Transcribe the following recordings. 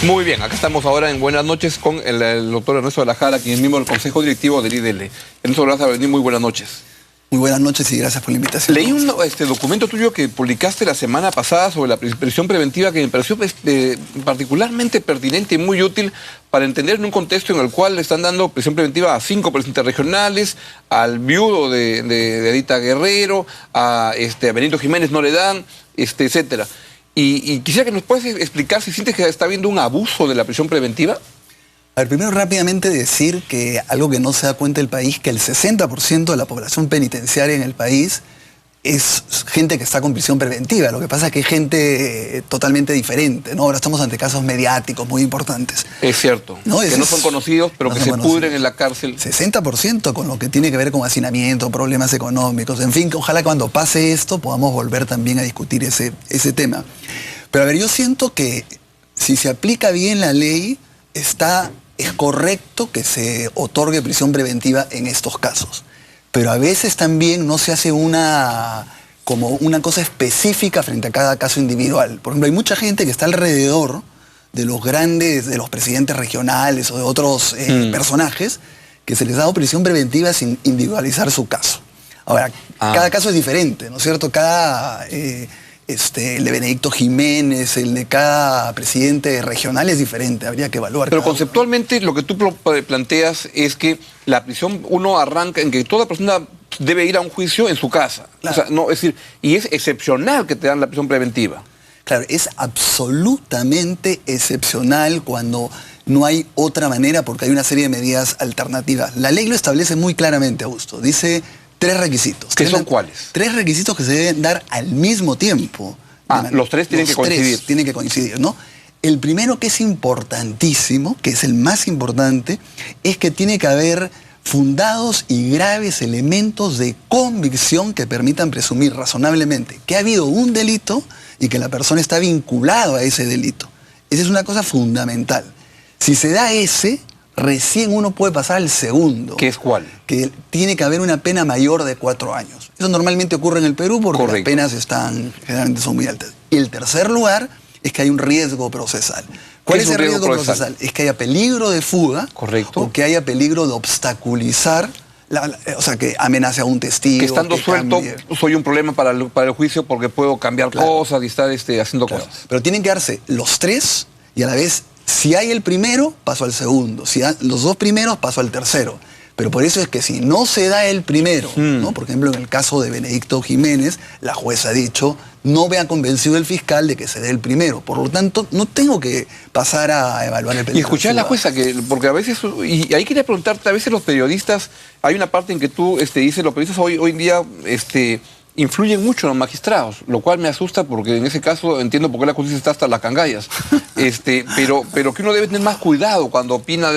Muy bien, acá estamos ahora en Buenas noches con el doctor Ernesto de la Jara, quien es miembro del Consejo Directivo del IDL. Ernesto, gracias por venir, muy buenas noches. Muy buenas noches y gracias por la invitación. Leí un documento tuyo que publicaste la semana pasada sobre la prisión preventiva que me pareció particularmente pertinente y muy útil para entender en un contexto en el cual le están dando prisión preventiva a 5 presidentes regionales, al viudo de Edita Guerrero, a Benito Jiménez no le dan, etcétera. Y quisiera que nos puedas explicar si sientes que está habiendo un abuso de la prisión preventiva. A ver, primero rápidamente decir que algo que no se da cuenta el país, que el 60% de la población penitenciaria en el país es gente que está con prisión preventiva. Lo que pasa es que hay gente totalmente diferente, ¿no? Ahora estamos ante casos mediáticos muy importantes. Es cierto, ¿no? Que no son conocidos, pero no que se pudren en la cárcel. 60% con lo que tiene que ver con hacinamiento, problemas económicos, en fin, que ojalá cuando pase esto podamos volver también a discutir ese tema. Pero a ver, yo siento que si se aplica bien la ley, es correcto que se otorgue prisión preventiva en estos casos. Pero a veces también no se hace como una cosa específica frente a cada caso individual. Por ejemplo, hay mucha gente que está alrededor de los presidentes regionales o de otros personajes que se les ha dado prisión preventiva sin individualizar su caso. Ahora, cada caso es diferente, ¿no es cierto? El de Benedicto Jiménez, el de cada presidente regional es diferente, habría que evaluar. Pero conceptualmente lo que tú planteas es que la prisión, uno arranca en que toda persona debe ir a un juicio en su casa. Claro. O sea, no, es decir, y es excepcional que te dan la prisión preventiva. Claro, es absolutamente excepcional cuando no hay otra manera porque hay una serie de medidas alternativas. La ley lo establece muy claramente, Augusto. Dice 3 requisitos. ¿Qué son cuáles? 3 requisitos que se deben dar al mismo tiempo. Los 3 tienen que coincidir. Tienen que coincidir, ¿no? El primero, que es importantísimo, que es el más importante, es que tiene que haber fundados y graves elementos de convicción que permitan presumir razonablemente que ha habido un delito y que la persona está vinculada a ese delito. Esa es una cosa fundamental. Si se da ese, recién uno puede pasar al segundo. ¿Qué es cuál? Que tiene que haber una pena mayor de 4 años. Eso normalmente ocurre en el Perú porque las penas generalmente son muy altas. Y el tercer lugar es que hay un riesgo procesal. ¿Cuál es el riesgo procesal? Es que haya peligro de fuga. Correcto. O que haya peligro de obstaculizar, o sea, que amenace a un testigo. Que estando suelto soy un problema para el juicio porque puedo cambiar cosas y estar haciendo cosas. Pero tienen que darse los 3 y a la vez, si hay el primero, paso al segundo. Si hay los 2 primeros, paso al tercero. Pero por eso es que si no se da el primero, ¿no? Por ejemplo, en el caso de Benedicto Jiménez, la jueza ha dicho, no me ha convencido el fiscal de que se dé el primero. Por lo tanto, no tengo que pasar a evaluar el peligro. Y escuchar a la jueza, porque a veces, y ahí quería preguntarte, a veces los periodistas, hay una parte en que tú dices, los periodistas hoy en día influyen mucho en los magistrados, lo cual me asusta porque en ese caso entiendo por qué la justicia está hasta las cangallas. Pero que uno debe tener más cuidado cuando opina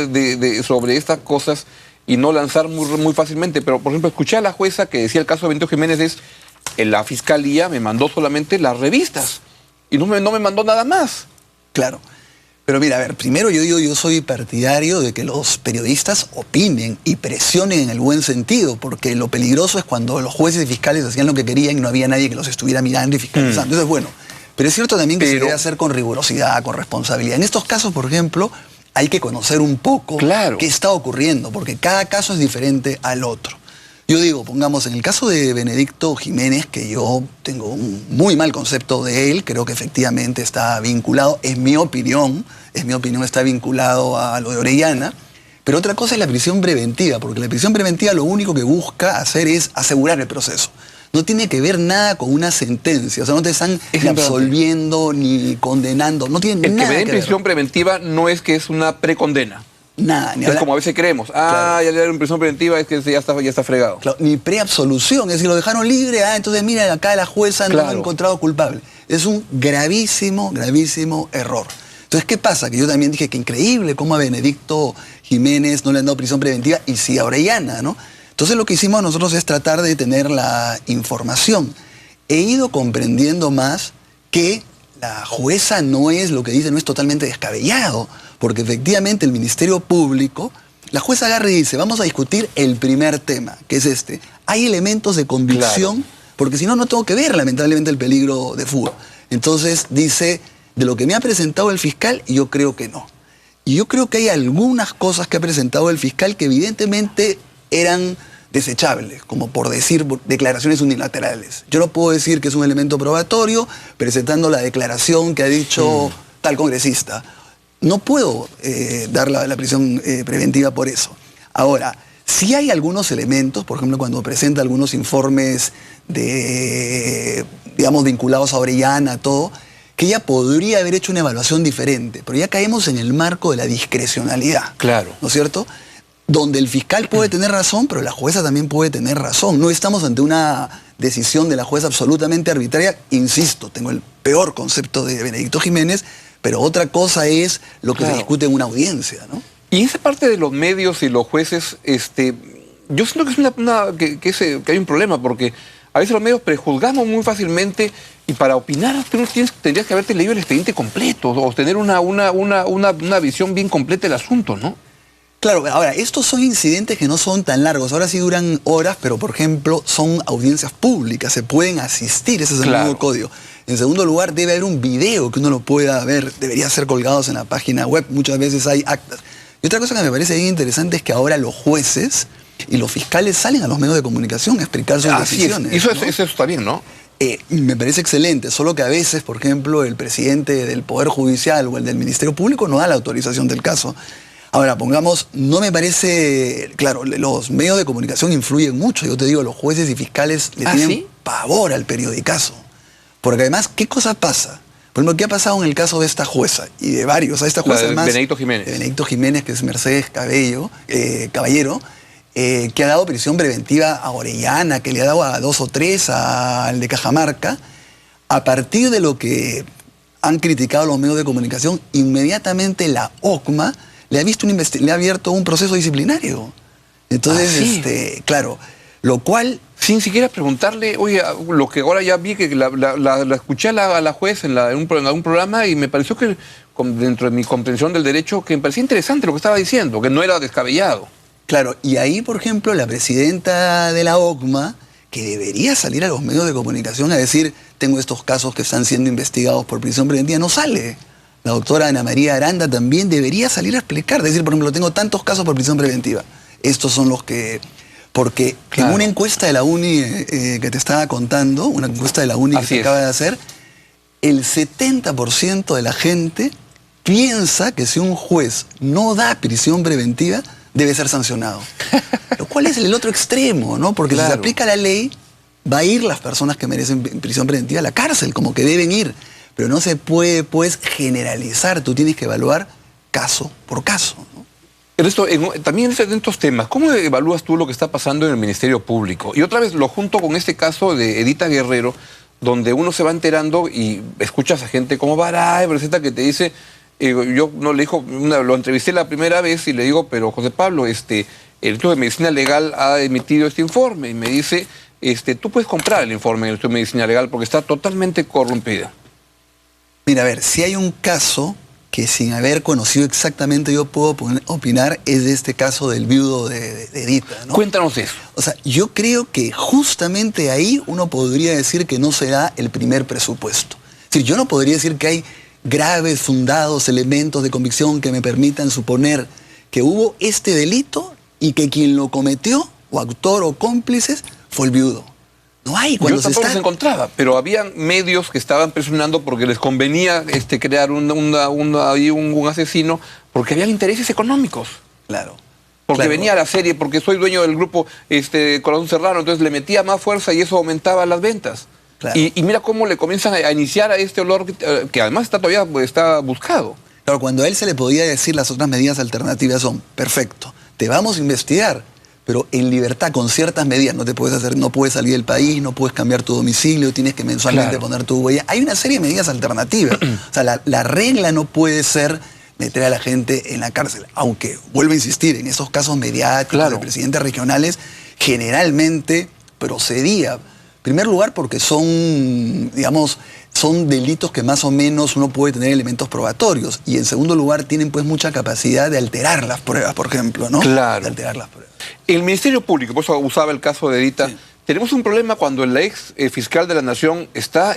sobre estas cosas y no lanzar muy fácilmente. Pero, por ejemplo, escuché a la jueza que decía el caso de Benito Jiménez la fiscalía me mandó solamente las revistas y no me mandó nada más. Claro. Pero mira, a ver, primero yo soy partidario de que los periodistas opinen y presionen en el buen sentido, porque lo peligroso es cuando los jueces y fiscales hacían lo que querían y no había nadie que los estuviera mirando y fiscalizando. Entonces, bueno, pero es cierto también que se debe hacer con rigurosidad, con responsabilidad. En estos casos, por ejemplo, hay que conocer un poco qué está ocurriendo, porque cada caso es diferente al otro. Yo digo, pongamos, en el caso de Benedicto Jiménez, que yo tengo un muy mal concepto de él, creo que efectivamente está vinculado, es mi opinión, está vinculado a lo de Orellana, pero otra cosa es la prisión preventiva, porque la prisión preventiva lo único que busca hacer es asegurar el proceso. No tiene que ver nada con una sentencia, o sea, no te están ni absolviendo ni condenando, no tiene nada que ver. El que me den prisión preventiva no es que es una precondena. Nada, es como a veces creemos. Ya le dieron prisión preventiva, es que ya está fregado. Claro, ni preabsolución, es decir, lo dejaron libre, entonces mira, acá la jueza no lo ha encontrado culpable. Es un gravísimo, gravísimo error. Entonces, ¿qué pasa? Que yo también dije que increíble cómo a Benedicto Jiménez no le han dado prisión preventiva y sí a Orellana, ¿no? Entonces lo que hicimos nosotros es tratar de tener la información. He ido comprendiendo más que la jueza no es lo que dice, no es totalmente descabellado, porque efectivamente el Ministerio Público, la jueza agarra y dice, vamos a discutir el primer tema, que es este. Hay elementos de convicción, porque si no, no tengo que ver lamentablemente el peligro de fuga. Entonces dice, de lo que me ha presentado el fiscal, yo creo que no. Y yo creo que hay algunas cosas que ha presentado el fiscal que evidentemente eran desechables, como por decir declaraciones unilaterales. Yo no puedo decir que es un elemento probatorio presentando la declaración que ha dicho tal congresista. No puedo dar la prisión preventiva por eso. Ahora, sí hay algunos elementos, por ejemplo, cuando presenta algunos informes digamos, vinculados a Orellana, todo, que ella podría haber hecho una evaluación diferente, pero ya caemos en el marco de la discrecionalidad. Claro. ¿No es cierto? Donde el fiscal puede tener razón, pero la jueza también puede tener razón. No estamos ante una decisión de la jueza absolutamente arbitraria. Insisto, tengo el peor concepto de Benedicto Jiménez, pero otra cosa es lo que se discute en una audiencia, ¿no? Y esa parte de los medios y los jueces, yo siento que es que hay un problema, porque a veces los medios prejuzgamos muy fácilmente y para opinar tú tendrías que haberte leído el expediente completo o tener una visión bien completa del asunto, ¿no? Claro, ahora, estos son incidentes que no son tan largos, ahora sí duran horas, pero por ejemplo son audiencias públicas, se pueden asistir, ese es el nuevo código. En segundo lugar, debe haber un video que uno lo pueda ver, debería ser colgados en la página web, muchas veces hay actas. Y otra cosa que me parece bien interesante es que ahora los jueces y los fiscales salen a los medios de comunicación a explicar sus decisiones. Eso está bien, ¿no? Me parece excelente, solo que a veces, por ejemplo, el presidente del Poder Judicial o el del Ministerio Público no da la autorización del caso. Ahora, pongamos, no me parece... Claro, los medios de comunicación influyen mucho. Yo te digo, los jueces y fiscales le tienen pavor al periodicazo. Porque además, ¿qué cosa pasa? Por ejemplo, ¿qué ha pasado en el caso de esta jueza? Y de varios. A esta jueza más... Benedicto Jiménez. Benedicto Jiménez, que es Mercedes Caballero, que ha dado prisión preventiva a Orellana, que le ha dado a 2 o 3 al de Cajamarca. A partir de lo que han criticado los medios de comunicación, inmediatamente la OCMA le ha abierto un proceso disciplinario. Entonces, claro, lo cual... Sin siquiera preguntarle, oye, lo que ahora ya vi, que la escuché a la juez en algún programa y me pareció que, dentro de mi comprensión del derecho, que me parecía interesante lo que estaba diciendo, que no era descabellado. Claro, y ahí, por ejemplo, la presidenta de la OCMA, que debería salir a los medios de comunicación a decir, tengo estos casos que están siendo investigados por prisión preventiva, no sale. La doctora Ana María Aranda también debería salir a explicar, decir, por ejemplo, tengo tantos casos por prisión preventiva. Estos son los que... Porque en una encuesta de la UNI que te estaba contando, una encuesta de la UNI que se acaba de hacer, el 70% de la gente piensa que si un juez no da prisión preventiva, debe ser sancionado. Lo cual es el otro extremo, ¿no? Porque si se aplica la ley, va a ir las personas que merecen prisión preventiva a la cárcel, como que deben ir. Pero no se puede, pues, generalizar. Tú tienes que evaluar caso por caso, ¿no? Ernesto, también en estos temas, ¿cómo evalúas tú lo que está pasando en el Ministerio Público? Y otra vez lo junto con este caso de Edita Guerrero, donde uno se va enterando y escuchas a gente como Baray, presenta que te dice, yo no le dijo, lo entrevisté la primera vez y le digo, pero José Pablo, el Instituto de Medicina Legal ha emitido este informe y me dice, tú puedes comprar el informe del Instituto de Medicina Legal porque está totalmente corrompida. Mira, a ver, si hay un caso que sin haber conocido exactamente yo puedo opinar, es de este caso del viudo de Edita, ¿no? Cuéntanos eso. O sea, yo creo que justamente ahí uno podría decir que no será el primer presupuesto. Es decir, yo no podría decir que hay graves, fundados elementos de convicción que me permitan suponer que hubo este delito y que quien lo cometió, o actor o cómplices, fue el viudo. No hay. Cuando yo tampoco se encontraba, pero había medios que estaban presionando porque les convenía crear un asesino, porque habían intereses económicos. Claro. Porque venía la serie, porque soy dueño del grupo Corazón Serrano, entonces le metía más fuerza y eso aumentaba las ventas. Claro. Y mira cómo le comienzan a iniciar a este olor que además todavía está buscado. Claro, cuando a él se le podía decir las otras medidas alternativas son, perfecto, te vamos a investigar, pero en libertad, con ciertas medidas, no puedes salir del país, no puedes cambiar tu domicilio, tienes que mensualmente poner tu huella. Hay una serie de medidas alternativas. O sea, la regla no puede ser meter a la gente en la cárcel. Aunque, vuelvo a insistir, en esos casos mediáticos de presidentes regionales, generalmente procedía. En primer lugar, porque son, digamos, son delitos que más o menos uno puede tener elementos probatorios. Y en segundo lugar, tienen pues mucha capacidad de alterar las pruebas, por ejemplo, ¿no? Claro. De alterar las pruebas. El Ministerio Público, por eso usaba el caso de Edita, tenemos un problema cuando el ex fiscal de la Nación está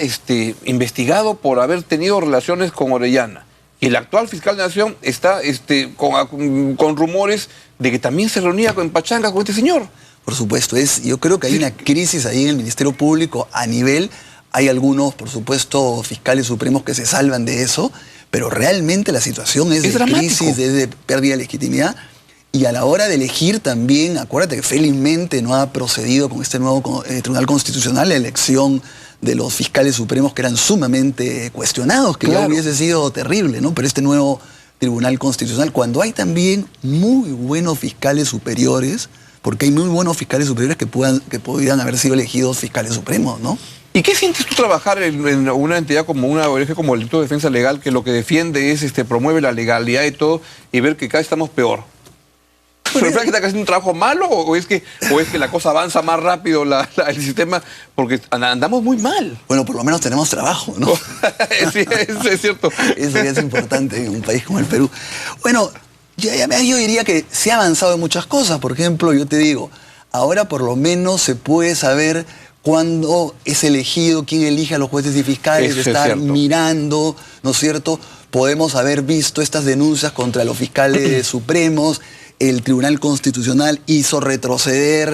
investigado por haber tenido relaciones con Orellana. Y el actual fiscal de la Nación está con rumores de que también se reunía en pachanga con este señor. Por supuesto, yo creo que hay una crisis ahí en el Ministerio Público a nivel. Hay algunos, por supuesto, fiscales supremos que se salvan de eso, pero realmente la situación es de crisis, es de pérdida de legitimidad. Y a la hora de elegir también, acuérdate que felizmente no ha procedido con este nuevo Tribunal Constitucional la elección de los fiscales supremos que eran sumamente cuestionados, que ya hubiese sido terrible, ¿no? Pero este nuevo Tribunal Constitucional, cuando hay también muy buenos fiscales superiores, porque hay muy buenos fiscales superiores que podrían haber sido elegidos fiscales supremos, ¿no? ¿Y qué sientes tú trabajar en una entidad como una ONG como el Instituto de Defensa Legal, que lo que defiende es, promueve la legalidad y todo, y ver que cada vez estamos peor? ¿Pero es que está haciendo un trabajo malo o es que la cosa avanza más rápido el sistema? Porque andamos muy mal. Bueno, por lo menos tenemos trabajo, ¿no? Sí, eso es cierto. Eso ya es importante en un país como el Perú. Bueno, yo diría que se ha avanzado en muchas cosas. Por ejemplo, yo te digo, ahora por lo menos se puede saber cuándo es elegido, quién elige a los jueces y fiscales, estar mirando, ¿no es cierto? Podemos haber visto estas denuncias contra los fiscales supremos. El Tribunal Constitucional hizo retroceder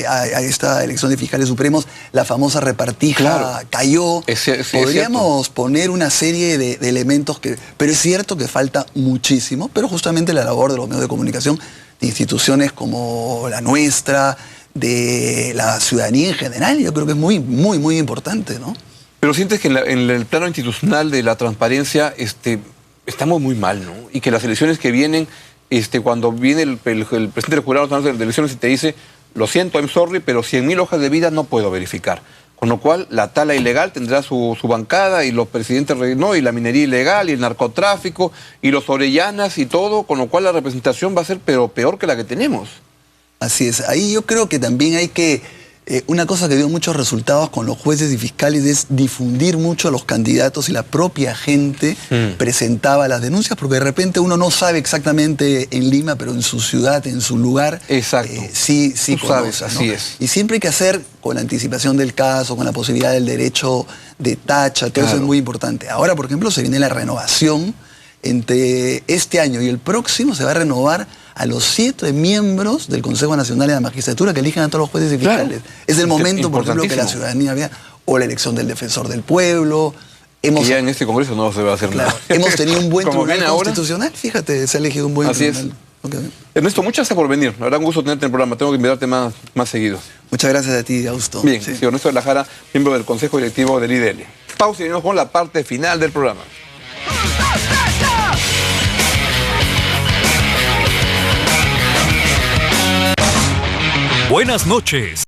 a esta elección de fiscales supremos, la famosa repartija cayó. Podríamos poner una serie de elementos pero es cierto que falta muchísimo, pero justamente la labor de los medios de comunicación, de instituciones como la nuestra, de la ciudadanía en general, yo creo que es muy, muy, muy importante, ¿no? Pero sientes que en el plano institucional de la transparencia estamos muy mal, ¿no? Y que las elecciones que vienen, cuando viene el presidente del Jurado Nacional de Elecciones y te dice, lo siento, I'm sorry, pero 100.000 hojas de vida no puedo verificar. Con lo cual, la tala ilegal tendrá su bancada y los presidentes, no, y la minería ilegal y el narcotráfico y los orellanas y todo, con lo cual la representación va a ser pero peor que la que tenemos. Así es. Ahí yo creo que también hay que... una cosa que dio muchos resultados con los jueces y fiscales es difundir mucho a los candidatos y la propia gente presentaba las denuncias, porque de repente uno no sabe exactamente en Lima, pero en su ciudad, en su lugar, sí conoce, sabes, ¿no? Así es. Y siempre hay que hacer con la anticipación del caso, con la posibilidad del derecho de tacha, todo eso es muy importante. Ahora, por ejemplo, se viene la renovación. Entre este año y el próximo se va a renovar a los 7 miembros del Consejo Nacional de la Magistratura que elijan a todos los jueces y fiscales. Es el momento, por ejemplo, que la ciudadanía vea, o la elección del defensor del pueblo. Y ya en este Congreso no se va a hacer nada. Hemos tenido un buen Tribunal Constitucional, fíjate, se ha elegido un buen Tribunal. Ernesto, muchas gracias por venir. Me hará un gusto tenerte en el programa. Tengo que invitarte más seguido. Muchas gracias a ti, Augusto. Bien, sí, Ernesto de la Jara, miembro del Consejo Directivo del IDL. Pausa y venimos con la parte final del programa. Buenas noches.